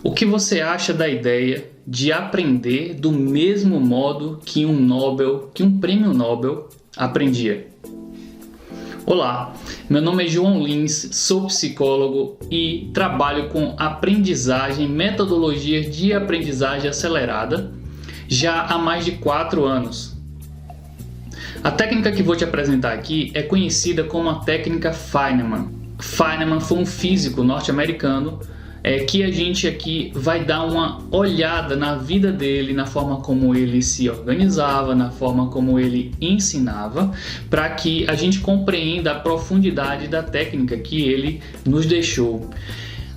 O que você acha da ideia de aprender do mesmo modo que um prêmio Nobel aprendia? Olá, meu nome é João Lins, sou psicólogo e trabalho com aprendizagem, metodologias de aprendizagem acelerada já há mais de 4 anos. A técnica que vou te apresentar aqui é conhecida como a técnica Feynman. Feynman foi um físico norte-americano que a gente aqui vai dar uma olhada na vida dele, na forma como ele se organizava, na forma como ele ensinava, para que a gente compreenda a profundidade da técnica que ele nos deixou.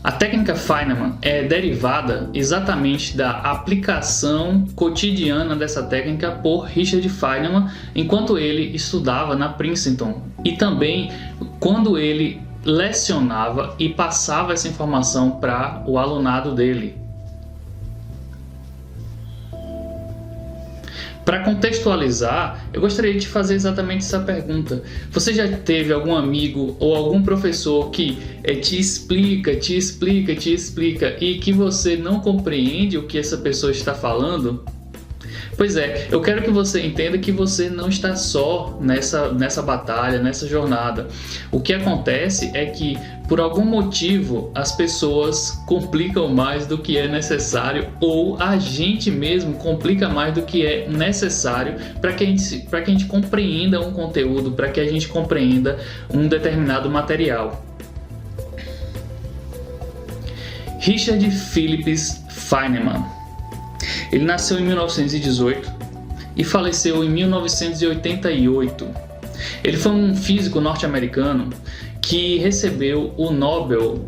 A técnica Feynman é derivada exatamente da aplicação cotidiana dessa técnica por Richard Feynman enquanto ele estudava na Princeton e também quando ele lecionava e passava essa informação para o alunado dele. Para contextualizar, eu gostaria de fazer exatamente essa pergunta. Você já teve algum amigo ou algum professor que te explica e que você não compreende o que essa pessoa está falando? Pois é, eu quero que você entenda que você não está só nessa batalha, nessa jornada. O que acontece é que, por algum motivo, as pessoas complicam mais do que é necessário ou a gente mesmo complica mais do que é necessário para que a gente compreenda um conteúdo, para que a gente compreenda um determinado material. Richard Phillips Feynman. Ele nasceu em 1918 e faleceu em 1988. Ele foi um físico norte-americano que recebeu o Nobel,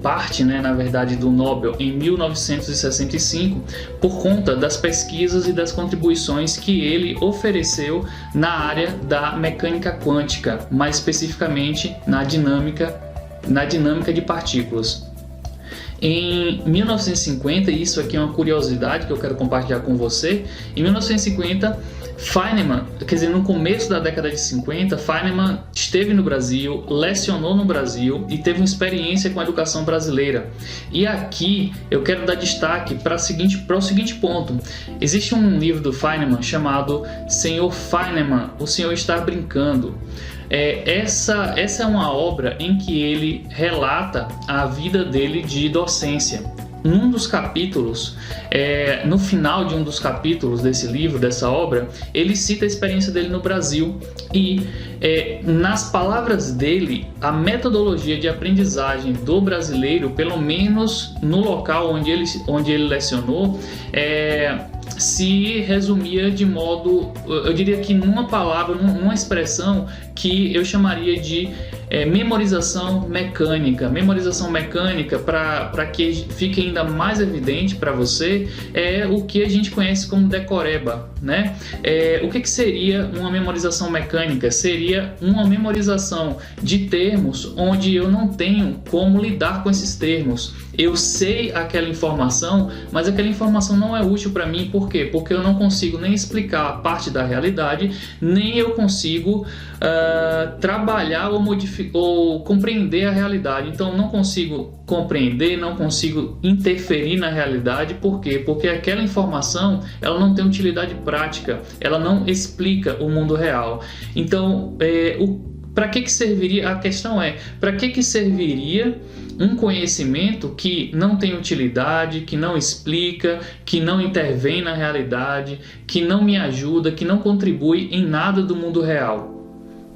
na verdade, do Nobel em 1965 por conta das pesquisas e das contribuições que ele ofereceu na área da mecânica quântica, mais especificamente na dinâmica de partículas. Em 1950, e isso aqui é uma curiosidade que eu quero compartilhar com você, em 1950, Feynman, no começo da década de 50, Feynman esteve no Brasil, lecionou no Brasil e teve uma experiência com a educação brasileira. E aqui eu quero dar destaque para o seguinte ponto. Existe um livro do Feynman chamado Senhor Feynman, o Senhor está brincando. Essa é uma obra em que ele relata a vida dele de docência. Num dos capítulos, no final de um dos capítulos desse livro, dessa obra, ele cita a experiência dele no Brasil e, nas palavras dele, a metodologia de aprendizagem do brasileiro, pelo menos no local onde ele lecionou, se resumia de modo, eu diria que numa palavra, numa expressão que eu chamaria de memorização mecânica. Memorização mecânica, para que fique ainda mais evidente para você, é o que a gente conhece como decoreba, né? O que seria uma memorização mecânica? Seria uma memorização de termos onde eu não tenho como lidar com esses termos. Eu sei aquela informação, mas aquela informação não é útil para mim. Por quê? Porque eu não consigo nem explicar a parte da realidade, nem eu consigo trabalhar ou compreender a realidade. Então, não consigo compreender, não consigo interferir na realidade. Por quê? Porque aquela informação ela não tem utilidade prática, ela não explica o mundo real. Então, para que serviria? A questão é, para que serviria um conhecimento que não tem utilidade, que não explica, que não intervém na realidade, que não me ajuda, que não contribui em nada do mundo real?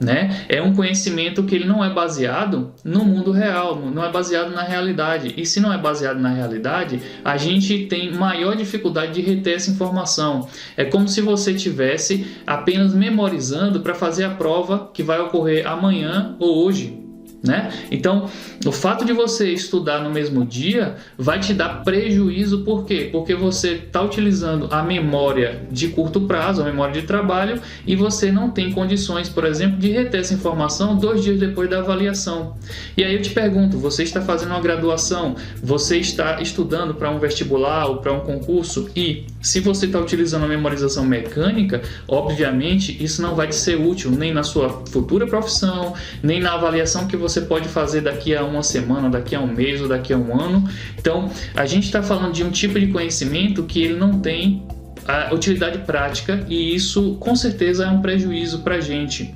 Né? É um conhecimento que ele não é baseado no mundo real, não é baseado na realidade. E se não é baseado na realidade, a gente tem maior dificuldade de reter essa informação. É como se você estivesse apenas memorizando para fazer a prova que vai ocorrer amanhã ou hoje. Né? Então, o fato de você estudar no mesmo dia vai te dar prejuízo. Por quê? Porque você está utilizando a memória de curto prazo, a memória de trabalho, e você não tem condições, por exemplo, de reter essa informação 2 dias depois da avaliação. E aí eu te pergunto, você está fazendo uma graduação, você está estudando para um vestibular ou para um concurso e Se você está utilizando a memorização mecânica, obviamente isso não vai te ser útil nem na sua futura profissão, nem na avaliação que você pode fazer daqui a uma semana, daqui a um mês ou daqui a um ano. Então, a gente está falando de um tipo de conhecimento que ele não tem a utilidade prática, e isso com certeza é um prejuízo para a gente.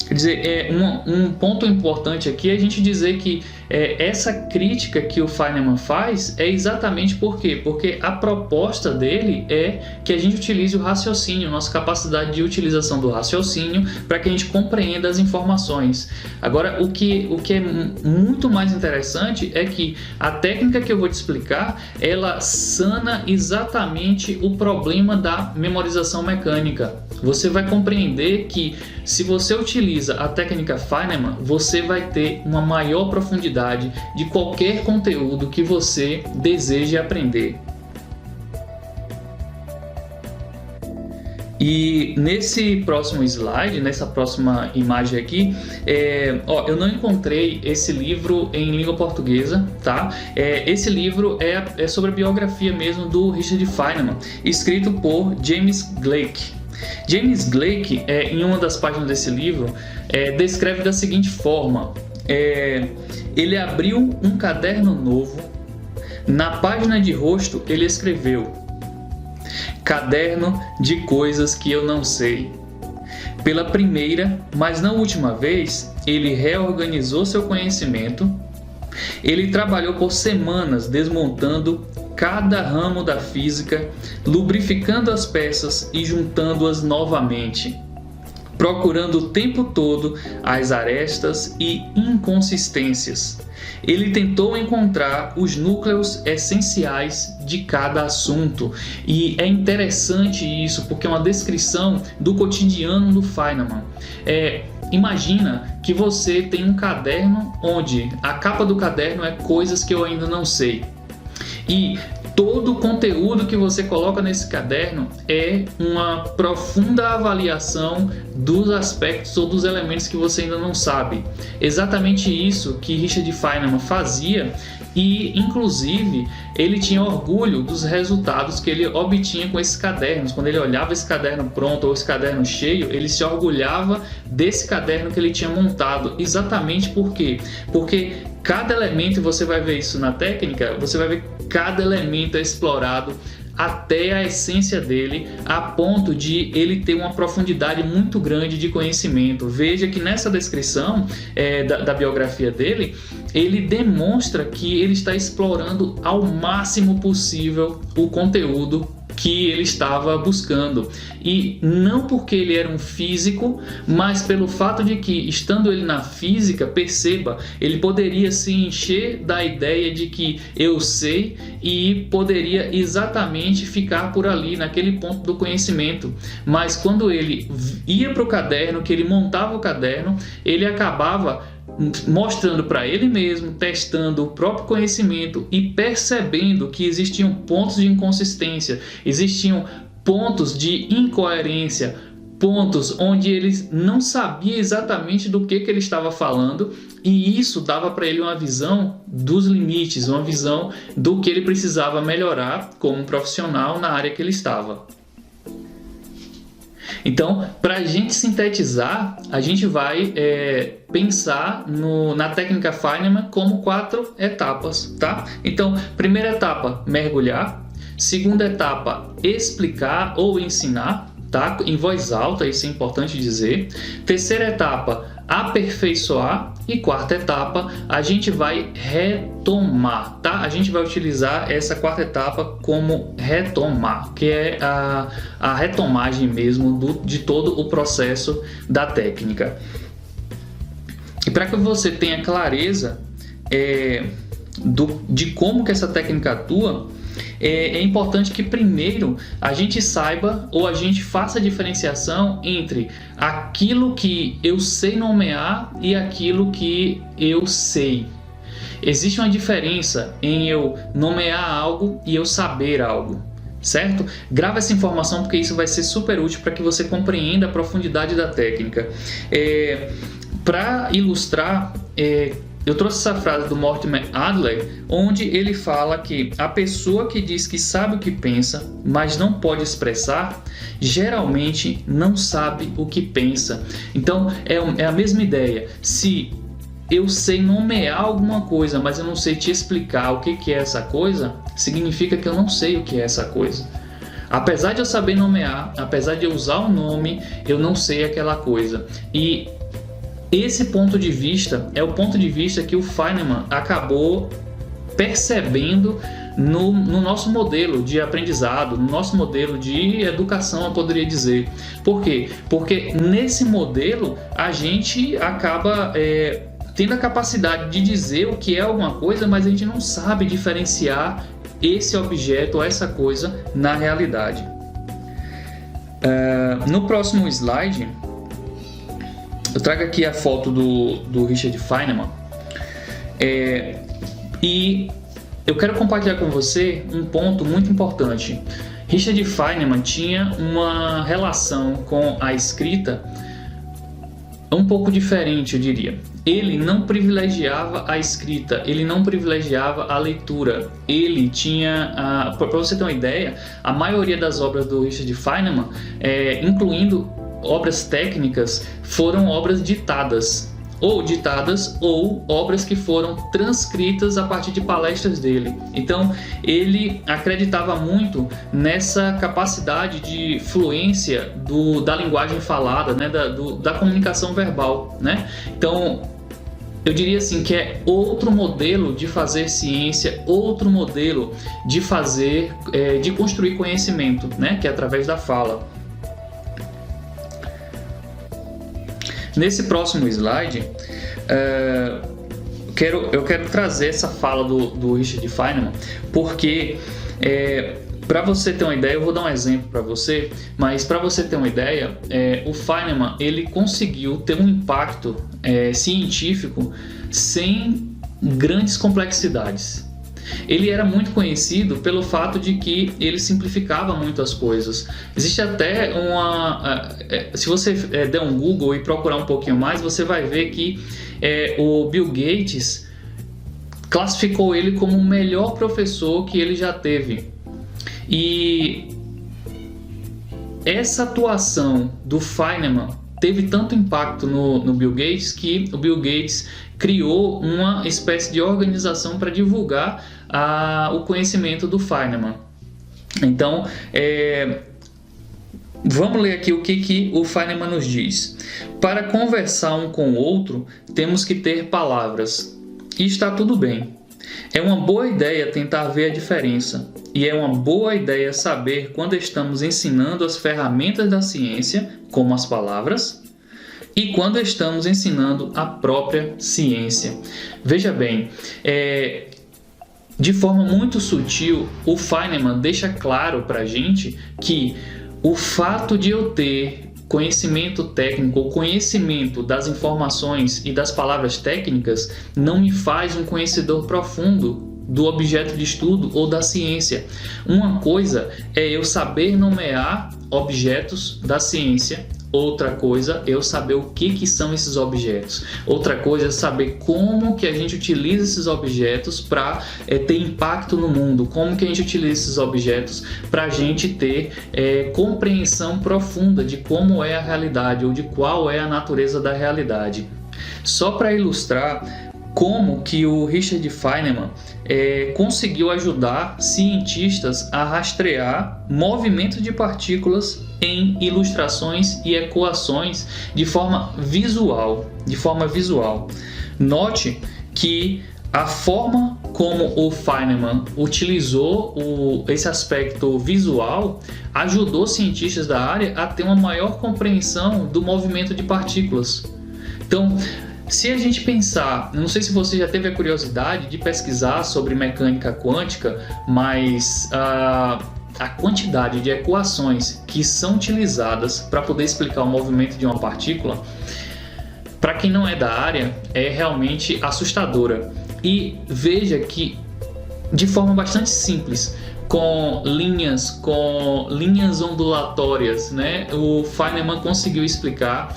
Quer dizer, um ponto importante aqui é a gente dizer que essa crítica que o Feynman faz é exatamente por quê? Porque a proposta dele é que a gente utilize o raciocínio, nossa capacidade de utilização do raciocínio, para que a gente compreenda as informações. Agora, o que é muito mais interessante é que a técnica que eu vou te explicar, ela sana exatamente o problema da memorização mecânica. Você vai compreender que se você utiliza a técnica Feynman, você vai ter uma maior profundidade de qualquer conteúdo que você deseje aprender. E nesse próximo slide, nessa próxima imagem aqui, eu não encontrei esse livro em língua portuguesa, tá? Esse livro é sobre a biografia mesmo do Richard Feynman, escrito por James Gleick. James Gleick, em uma das páginas desse livro, descreve da seguinte forma: ele abriu um caderno novo, na página de rosto ele escreveu: caderno de coisas que eu não sei. Pela primeira, mas não última vez, ele reorganizou seu conhecimento. Ele trabalhou por semanas desmontando cada ramo da física, lubrificando as peças e juntando-as novamente, procurando o tempo todo as arestas e inconsistências. Ele tentou encontrar os núcleos essenciais de cada assunto. E é interessante isso, porque é uma descrição do cotidiano do Feynman. Imagina que você tem um caderno onde a capa do caderno é coisas que eu ainda não sei. E todo o conteúdo que você coloca nesse caderno é uma profunda avaliação dos aspectos ou dos elementos que você ainda não sabe. Exatamente isso que Richard Feynman fazia, e inclusive ele tinha orgulho dos resultados que ele obtinha com esses cadernos. Quando ele olhava esse caderno pronto ou esse caderno cheio, ele se orgulhava desse caderno que ele tinha montado. Exatamente por quê? Porque cada elemento, você vai ver isso na técnica, você vai ver que cada elemento é explorado até a essência dele, a ponto de ele ter uma profundidade muito grande de conhecimento. Veja que nessa descrição da biografia dele, ele demonstra que ele está explorando ao máximo possível o conteúdo que ele estava buscando, e não porque ele era um físico, mas pelo fato de que, estando ele na física, perceba, ele poderia se encher da ideia de que eu sei e poderia exatamente ficar por ali, naquele ponto do conhecimento. Mas quando ele ia para o caderno, que ele montava o caderno, ele acabava mostrando para ele mesmo, testando o próprio conhecimento e percebendo que existiam pontos de inconsistência, existiam pontos de incoerência, pontos onde ele não sabia exatamente do que ele estava falando, e isso dava para ele uma visão dos limites, uma visão do que ele precisava melhorar como profissional na área que ele estava. Então, para a gente sintetizar, a gente vai pensar na técnica Feynman como 4 etapas, tá? Então, primeira etapa, mergulhar. Segunda etapa, explicar ou ensinar, tá? Em voz alta, isso é importante dizer. Terceira etapa, aperfeiçoar. E quarta etapa, a gente vai retomar, tá? A gente vai utilizar essa quarta etapa como retomar, que é a retomagem mesmo de todo o processo da técnica. E para que você tenha clareza de como que essa técnica atua, é importante que primeiro a gente saiba, ou a gente faça a diferenciação entre aquilo que eu sei nomear e aquilo que eu sei. Existe uma diferença em eu nomear algo e eu saber algo, certo? Grava essa informação, porque isso vai ser super útil para que você compreenda a profundidade da técnica. Para ilustrar eu trouxe essa frase do Mortimer Adler, onde ele fala que a pessoa que diz que sabe o que pensa, mas não pode expressar, geralmente não sabe o que pensa. Então é a mesma ideia. Se eu sei nomear alguma coisa, mas eu não sei te explicar o que é essa coisa, significa que eu não sei o que é essa coisa. Apesar de eu saber nomear, apesar de eu usar o nome, eu não sei aquela coisa. E esse ponto de vista é o ponto de vista que o Feynman acabou percebendo no nosso modelo de aprendizado, no nosso modelo de educação, eu poderia dizer. Por quê? Porque nesse modelo a gente acaba tendo a capacidade de dizer o que é alguma coisa, mas a gente não sabe diferenciar esse objeto ou essa coisa na realidade. No próximo slide, eu trago aqui a foto do Richard Feynman e eu quero compartilhar com você um ponto muito importante. Richard Feynman tinha uma relação com a escrita um pouco diferente, eu diria. Ele não privilegiava a escrita, ele não privilegiava a leitura. Ele tinha, para você ter uma ideia, a maioria das obras do Richard Feynman, incluindo obras técnicas, foram obras ditadas ou obras que foram transcritas a partir de palestras dele. Então ele acreditava muito nessa capacidade de fluência da linguagem falada, né? da comunicação verbal, né? Então eu diria assim que é outro modelo de fazer ciência, outro modelo de fazer, de construir conhecimento, né? Que é através da fala. Nesse próximo slide, eu quero trazer essa fala do Richard Feynman, porque para você ter uma ideia, eu vou dar um exemplo para você, mas para você ter uma ideia, o Feynman ele conseguiu ter um impacto científico sem grandes complexidades. Ele era muito conhecido pelo fato de que ele simplificava muito as coisas. Existe até se você der um Google e procurar um pouquinho mais, você vai ver que o Bill Gates classificou ele como o melhor professor que ele já teve. E essa atuação do Feynman teve tanto impacto no Bill Gates que o Bill Gates criou uma espécie de organização para divulgar o conhecimento do Feynman. Então, vamos ler aqui o que o Feynman nos diz. Para conversar um com o outro, temos que ter palavras. E está tudo bem. É uma boa ideia tentar ver a diferença. E é uma boa ideia saber quando estamos ensinando as ferramentas da ciência, como as palavras, e quando estamos ensinando a própria ciência. Veja bem, de forma muito sutil, o Feynman deixa claro para a gente que o fato de eu ter conhecimento técnico ou conhecimento das informações e das palavras técnicas não me faz um conhecedor profundo do objeto de estudo ou da ciência. Uma coisa é eu saber nomear objetos da ciência, outra coisa é eu saber o que são esses objetos. Outra coisa é saber como que a gente utiliza esses objetos para ter impacto no mundo, como que a gente utiliza esses objetos para a gente ter compreensão profunda de como é a realidade ou de qual é a natureza da realidade. Só para ilustrar como que o Richard Feynman conseguiu ajudar cientistas a rastrear movimentos de partículas em ilustrações e equações de forma visual. Note que a forma como o Feynman utilizou esse aspecto visual ajudou cientistas da área a ter uma maior compreensão do movimento de partículas. Então, se a gente pensar, não sei se você já teve a curiosidade de pesquisar sobre mecânica quântica, mas a quantidade de equações que são utilizadas para poder explicar o movimento de uma partícula, para quem não é da área, é realmente assustadora. E veja que, de forma bastante simples, com linhas ondulatórias, né, o Feynman conseguiu explicar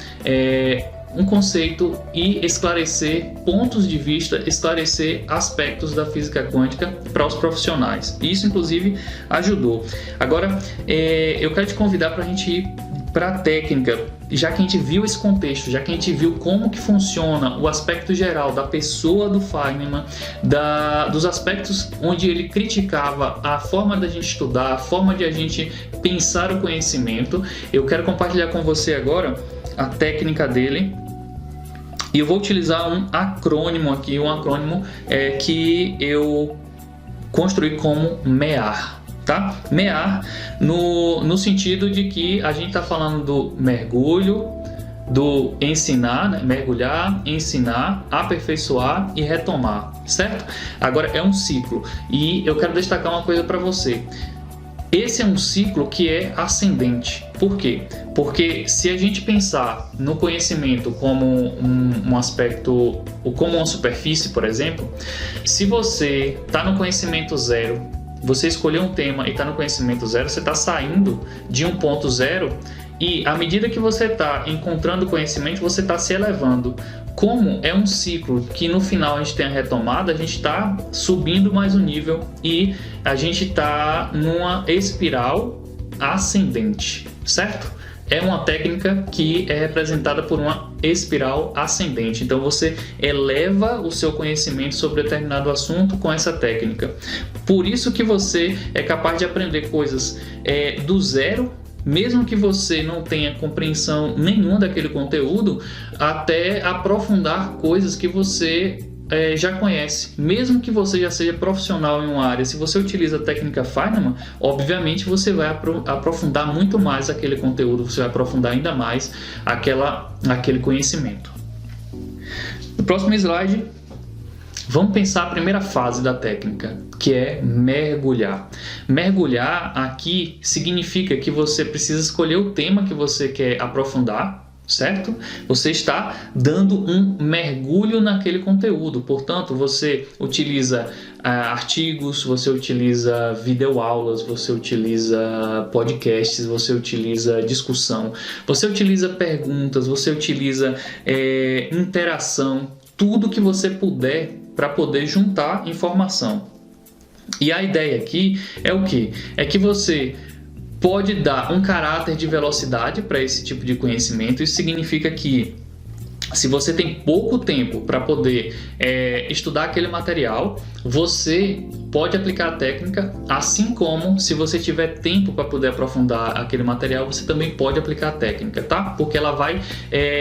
um conceito e esclarecer pontos de vista, esclarecer aspectos da física quântica para os profissionais. E isso, inclusive, ajudou. Agora, eu quero te convidar para a gente ir para a técnica, já que a gente viu esse contexto, já que a gente viu como que funciona o aspecto geral da pessoa do Feynman, dos aspectos onde ele criticava a forma da gente estudar, a forma de a gente pensar o conhecimento. Eu quero compartilhar com você agora a técnica dele. E eu vou utilizar um acrônimo aqui, que eu construí como MEAR. Tá? MEAR no sentido de que a gente está falando do mergulho, do ensinar, né? Mergulhar, ensinar, aperfeiçoar e retomar, certo? Agora é um ciclo e eu quero destacar uma coisa para você. Esse é um ciclo que é ascendente. Por quê? Porque se a gente pensar no conhecimento como um aspecto, ou como uma superfície, por exemplo, se você está no conhecimento zero, você escolheu um tema e está no conhecimento zero, você está saindo de um ponto zero e à medida que você está encontrando conhecimento, você está se elevando. Como é um ciclo que no final a gente tem a retomada, a gente está subindo mais um nível e a gente está numa espiral ascendente, certo? É uma técnica que é representada por uma espiral ascendente. Então você eleva o seu conhecimento sobre determinado assunto com essa técnica. Por isso que você é capaz de aprender coisas do zero, mesmo que você não tenha compreensão nenhuma daquele conteúdo, até aprofundar coisas que você já conhece, mesmo que você já seja profissional em uma área. Se você utiliza a técnica Feynman, obviamente você vai aprofundar muito mais aquele conteúdo, você vai aprofundar ainda mais aquele conhecimento. No próximo slide, vamos pensar a primeira fase da técnica, que é mergulhar. Mergulhar aqui significa que você precisa escolher o tema que você quer aprofundar, certo? Você está dando um mergulho naquele conteúdo, portanto, você utiliza artigos, você utiliza videoaulas, você utiliza podcasts, você utiliza discussão, você utiliza perguntas, você utiliza interação, tudo que você puder para poder juntar informação. E a ideia aqui é o quê? É que você pode dar um caráter de velocidade para esse tipo de conhecimento. Isso significa que se você tem pouco tempo para poder estudar aquele material, você pode aplicar a técnica, assim como se você tiver tempo para poder aprofundar aquele material, você também pode aplicar a técnica, tá? Porque ela vai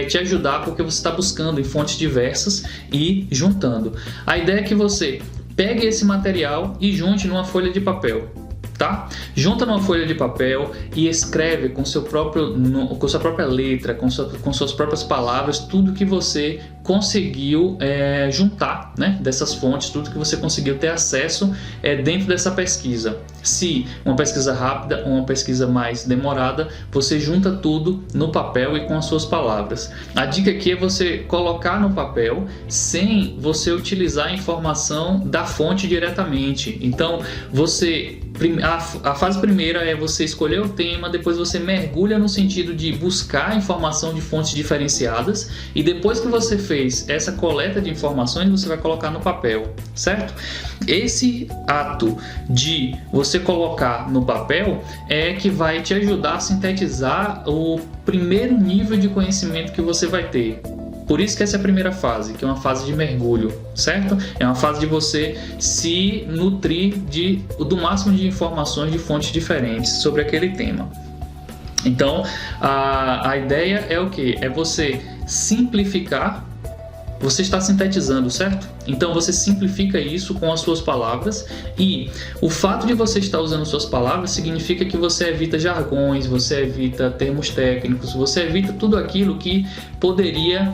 te ajudar, porque você está buscando em fontes diversas e juntando. A ideia é que você pegue esse material e junte numa folha de papel. Tá? Junta numa folha de papel e escreve com sua própria letra, com suas próprias palavras, tudo que você conseguiu juntar, né, dessas fontes, tudo que você conseguiu ter acesso dentro dessa pesquisa. Se uma pesquisa rápida ou uma pesquisa mais demorada, você junta tudo no papel e com as suas palavras. A dica aqui é você colocar no papel sem você utilizar a informação da fonte diretamente. Então, a fase primeira é você escolher o tema, depois você mergulha no sentido de buscar informação de fontes diferenciadas e depois que você fez essa coleta de informações, você vai colocar no papel, certo? Esse ato de você colocar no papel é que vai te ajudar a sintetizar o primeiro nível de conhecimento que você vai ter. Por isso que essa é a primeira fase, que é uma fase de mergulho, certo? É uma fase de você se nutrir do máximo de informações de fontes diferentes sobre aquele tema. Então, a ideia é o quê? É você simplificar. Você está sintetizando, certo? Então você simplifica isso com as suas palavras e o fato de você estar usando suas palavras significa que você evita jargões, você evita termos técnicos, você evita tudo aquilo que poderia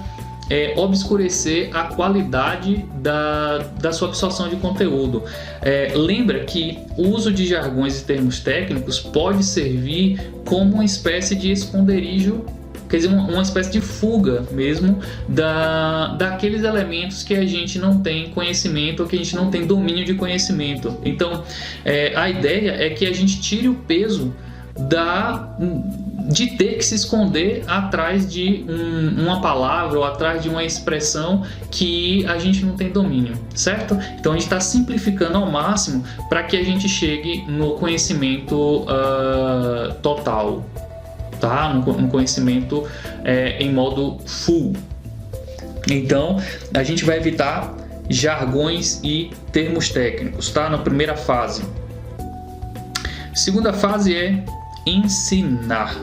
obscurecer a qualidade da sua absorção de conteúdo. Lembra que o uso de jargões e termos técnicos pode servir como uma espécie de esconderijo, quer dizer, uma espécie de fuga mesmo daqueles elementos que a gente não tem conhecimento ou que a gente não tem domínio de conhecimento. Então, a ideia é que a gente tire o peso de ter que se esconder atrás de uma palavra ou atrás de uma expressão que a gente não tem domínio, certo? Então a gente está simplificando ao máximo para que a gente chegue no conhecimento total, tá? No conhecimento em modo full. Então a gente vai evitar jargões e termos técnicos, tá? Na primeira fase. Segunda fase é ensinar.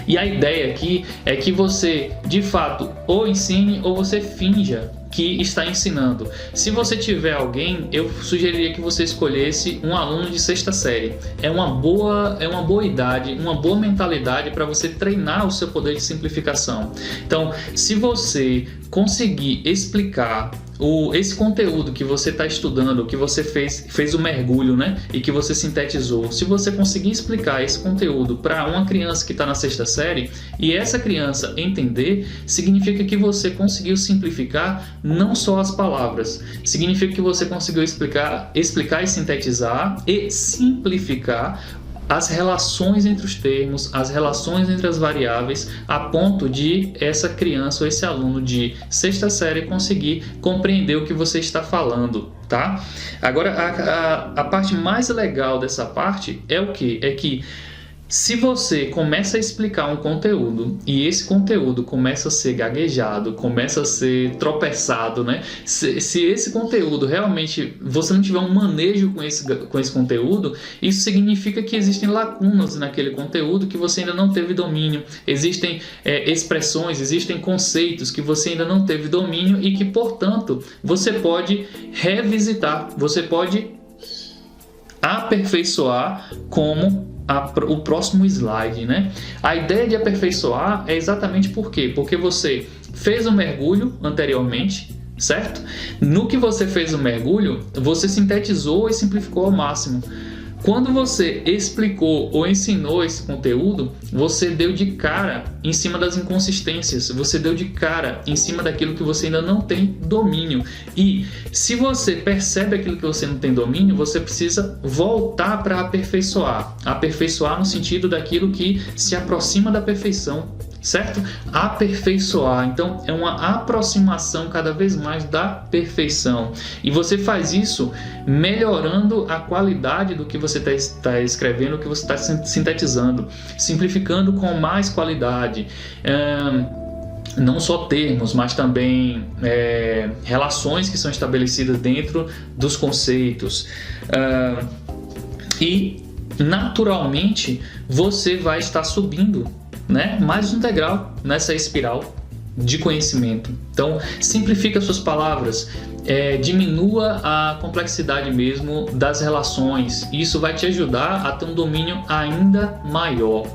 E a ideia aqui é que você, de fato, ou ensine ou você finja que está ensinando. Se você tiver alguém, eu sugeriria que você escolhesse um aluno de sexta série. É uma boa idade, uma boa mentalidade para você treinar o seu poder de simplificação. Então, se você conseguir explicar esse conteúdo que você está estudando, que você fez o mergulho, né? E que você sintetizou, se você conseguir explicar esse conteúdo para uma criança que está na sexta série e essa criança entender, significa que você conseguiu simplificar não só as palavras, significa que você conseguiu explicar e sintetizar e simplificar as relações entre os termos, as relações entre as variáveis, a ponto de essa criança ou esse aluno de sexta série conseguir compreender o que você está falando, tá? Agora, a parte mais legal dessa parte é o quê? É que se você começa a explicar um conteúdo e esse conteúdo começa a ser gaguejado, começa a ser tropeçado, né? Se esse conteúdo realmente você não tiver um manejo com esse conteúdo, isso significa que existem lacunas naquele conteúdo que você ainda não teve domínio. Existem expressões, existem conceitos que você ainda não teve domínio e que, portanto, você pode revisitar, você pode aperfeiçoar como o próximo slide, né? A ideia de aperfeiçoar é exatamente por quê? Porque você fez um mergulho anteriormente, certo? No que você fez o mergulho, você sintetizou e simplificou ao máximo. Quando você explicou ou ensinou esse conteúdo, você deu de cara em cima das inconsistências, você deu de cara em cima daquilo que você ainda não tem domínio. E se você percebe aquilo que você não tem domínio, você precisa voltar para aperfeiçoar. Aperfeiçoar no sentido daquilo que se aproxima da perfeição, certo? Aperfeiçoar, então é uma aproximação cada vez mais da perfeição, e você faz isso melhorando a qualidade do que você está escrevendo, o que você está sintetizando, simplificando com mais qualidade, não só termos, mas também relações que são estabelecidas dentro dos conceitos, e naturalmente você vai estar subindo, né, mais um degrau nessa espiral de conhecimento. Então, simplifica suas palavras, diminua a complexidade mesmo das relações. Isso vai te ajudar a ter um domínio ainda maior,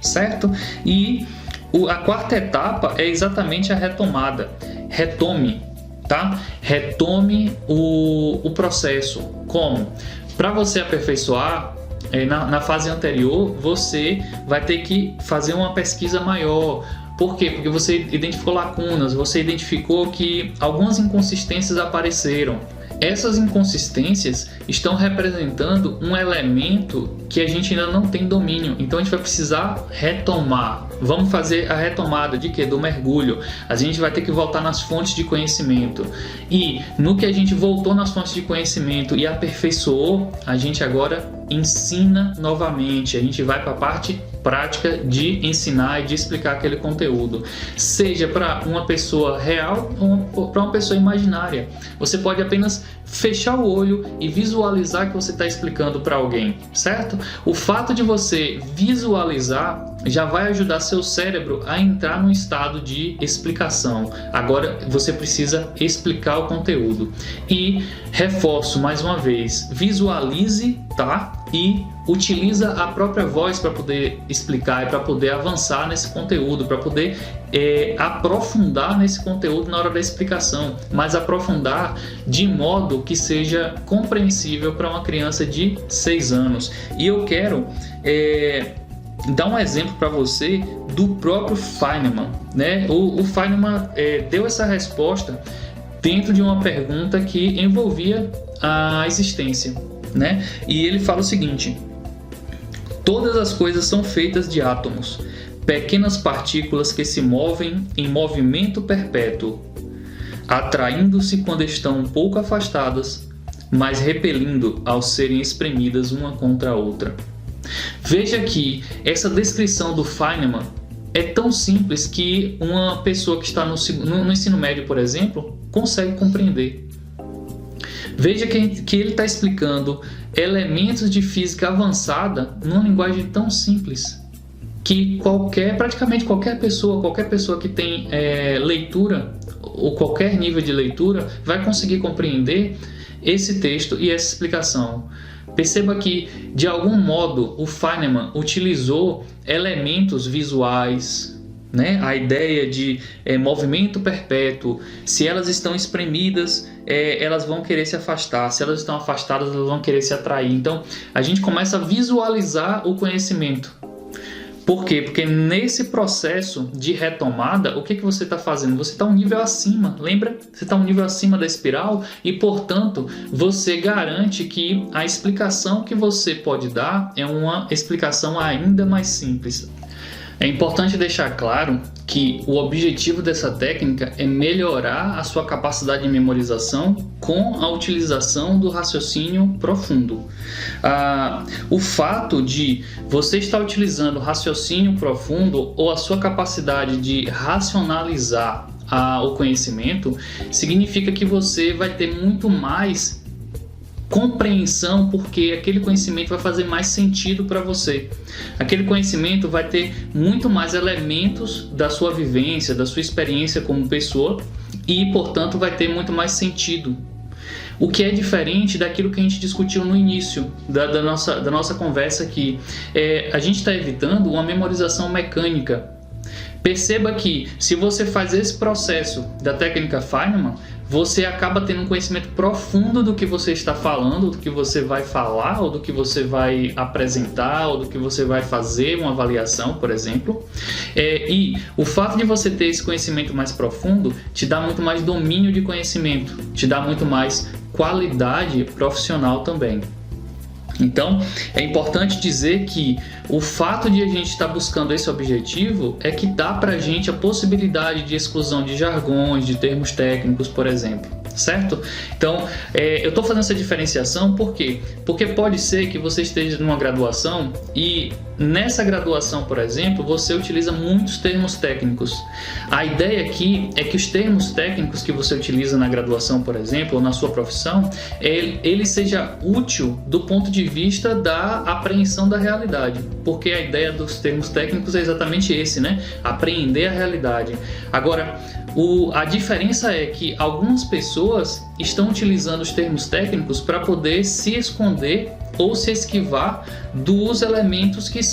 certo? E a quarta etapa é exatamente a retomada. Retome, tá? Retome o processo. Como? Para você aperfeiçoar, na fase anterior, você vai ter que fazer uma pesquisa maior. Por quê? Porque você identificou lacunas, você identificou que algumas inconsistências apareceram. Essas inconsistências estão representando um elemento que a gente ainda não tem domínio, então a gente vai precisar retomar. Vamos fazer a retomada de quê? Do mergulho. A gente vai ter que voltar nas fontes de conhecimento. E no que a gente voltou nas fontes de conhecimento e aperfeiçoou, a gente agora ensina novamente. A gente vai para a parte prática de ensinar e de explicar aquele conteúdo, seja para uma pessoa real ou para uma pessoa imaginária. Você pode apenas fechar o olho e visualizar que você está explicando para alguém, certo? O fato de você visualizar já vai ajudar seu cérebro a entrar num estado de explicação. Agora você precisa explicar o conteúdo. E reforço mais uma vez, visualize, tá? E utiliza a própria voz para poder explicar e para poder avançar nesse conteúdo, para poder aprofundar nesse conteúdo na hora da explicação, mas aprofundar de modo que seja compreensível para uma criança de 6 anos. E eu quero dar um exemplo para você do próprio Feynman, né? O Feynman deu essa resposta dentro de uma pergunta que envolvia a existência, né? E ele fala o seguinte: Todas as coisas são feitas de átomos, pequenas partículas que se movem em movimento perpétuo, atraindo-se quando estão um pouco afastadas, mas repelindo ao serem espremidas uma contra a outra. Veja que essa descrição do Feynman é tão simples que uma pessoa que está no ensino médio, por exemplo, consegue compreender. Veja que ele está explicando elementos de física avançada numa linguagem tão simples que praticamente qualquer pessoa que tem leitura ou qualquer nível de leitura vai conseguir compreender esse texto e essa explicação. Perceba que, de algum modo, o Feynman utilizou elementos visuais, né? A ideia de movimento perpétuo. Se elas estão espremidas, elas vão querer se afastar. Se elas estão afastadas, elas vão querer se atrair. Então, a gente começa a visualizar o conhecimento. Por quê? Porque nesse processo de retomada, o que você está fazendo? Você está um nível acima, lembra? Você está um nível acima da espiral e, portanto, você garante que a explicação que você pode dar é uma explicação ainda mais simples. É importante deixar claro que o objetivo dessa técnica é melhorar a sua capacidade de memorização com a utilização do raciocínio profundo. O fato de você estar utilizando raciocínio profundo ou a sua capacidade de racionalizar o conhecimento significa que você vai ter muito mais compreensão, porque aquele conhecimento vai fazer mais sentido para você. Aquele conhecimento vai ter muito mais elementos da sua vivência, da sua experiência como pessoa e, portanto, vai ter muito mais sentido. O que é diferente daquilo que a gente discutiu no início da nossa conversa aqui. A gente está evitando uma memorização mecânica. Perceba que, se você faz esse processo da técnica Feynman, você acaba tendo um conhecimento profundo do que você está falando, do que você vai falar, ou do que você vai apresentar, ou do que você vai fazer uma avaliação, por exemplo. E o fato de você ter esse conhecimento mais profundo te dá muito mais domínio de conhecimento, te dá muito mais qualidade profissional também. Então, é importante dizer que o fato de a gente estar buscando esse objetivo é que dá para a gente a possibilidade de exclusão de jargões, de termos técnicos, por exemplo, certo? Então, eu estou fazendo essa diferenciação por quê? Porque pode ser que você esteja numa graduação e nessa graduação, por exemplo, você utiliza muitos termos técnicos. A ideia aqui é que os termos técnicos que você utiliza na graduação, por exemplo, ou na sua profissão, ele seja útil do ponto de vista da apreensão da realidade, porque a ideia dos termos técnicos é exatamente esse, né? Apreender a realidade. Agora, a diferença é que algumas pessoas estão utilizando os termos técnicos para poder se esconder ou se esquivar dos elementos que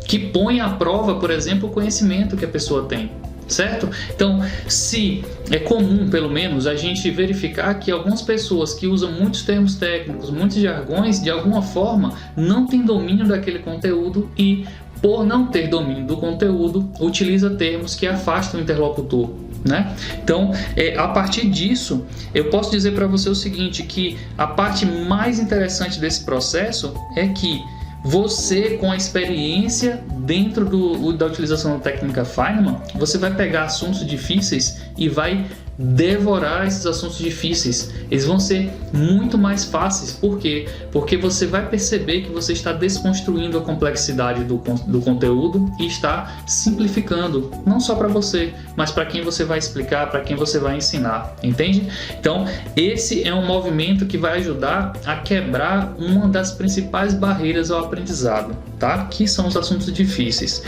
que põem à prova, por exemplo, o conhecimento que a pessoa tem, certo? Então, se é comum, pelo menos, a gente verificar que algumas pessoas que usam muitos termos técnicos, muitos jargões, de alguma forma não têm domínio daquele conteúdo e, por não ter domínio do conteúdo, utiliza termos que afastam o interlocutor, né? Então, a partir disso, eu posso dizer para você o seguinte, que a parte mais interessante desse processo é que você, com a experiência dentro da utilização da técnica Feynman, você vai pegar assuntos difíceis e vai devorar esses assuntos difíceis. Eles vão ser muito mais fáceis. Por quê? Porque você vai perceber que você está desconstruindo a complexidade do conteúdo e está simplificando, não só para você, mas para quem você vai explicar, para quem você vai ensinar, entende? Então, esse é um movimento que vai ajudar a quebrar uma das principais barreiras ao aprendizado, tá? Que são os assuntos difíceis.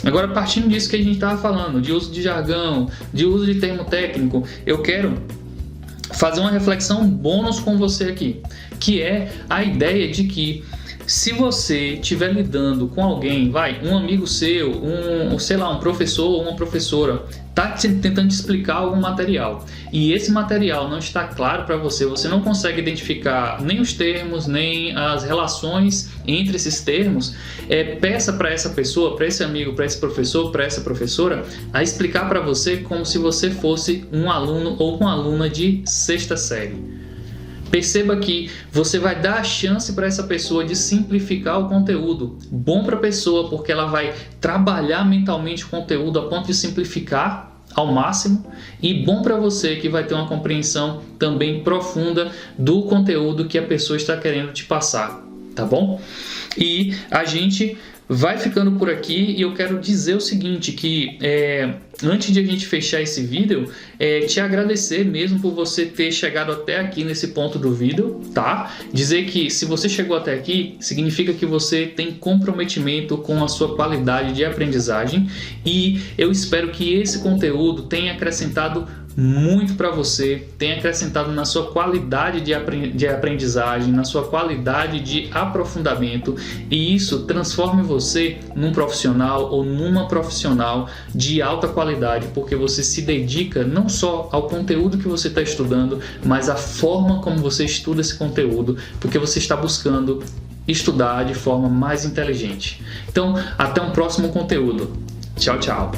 Agora, partindo disso que a gente estava falando, de uso de jargão, de uso de termo técnico, eu quero fazer uma reflexão bônus com você aqui, que é a ideia de que se você estiver lidando com alguém, um amigo seu, um professor ou uma professora, está tentando te explicar algum material e esse material não está claro para você, você não consegue identificar nem os termos, nem as relações entre esses termos, peça para essa pessoa, para esse amigo, para esse professor, para essa professora, a explicar para você como se você fosse um aluno ou uma aluna de 6ª série. Perceba que você vai dar a chance para essa pessoa de simplificar o conteúdo. Bom para a pessoa porque ela vai trabalhar mentalmente o conteúdo a ponto de simplificar ao máximo, e bom para você que vai ter uma compreensão também profunda do conteúdo que a pessoa está querendo te passar, tá bom? E a gente vai ficando por aqui, e eu quero dizer o seguinte, que antes de a gente fechar esse vídeo, te agradecer mesmo por você ter chegado até aqui nesse ponto do vídeo, tá? Dizer que se você chegou até aqui, significa que você tem comprometimento com a sua qualidade de aprendizagem, e eu espero que esse conteúdo tenha acrescentado muito para você, tenha acrescentado na sua qualidade de aprendizagem, na sua qualidade de aprofundamento, e isso transforme você num profissional ou numa profissional de alta qualidade, porque você se dedica não só ao conteúdo que você está estudando, mas à forma como você estuda esse conteúdo, porque você está buscando estudar de forma mais inteligente. Então, até um próximo conteúdo. Tchau, tchau!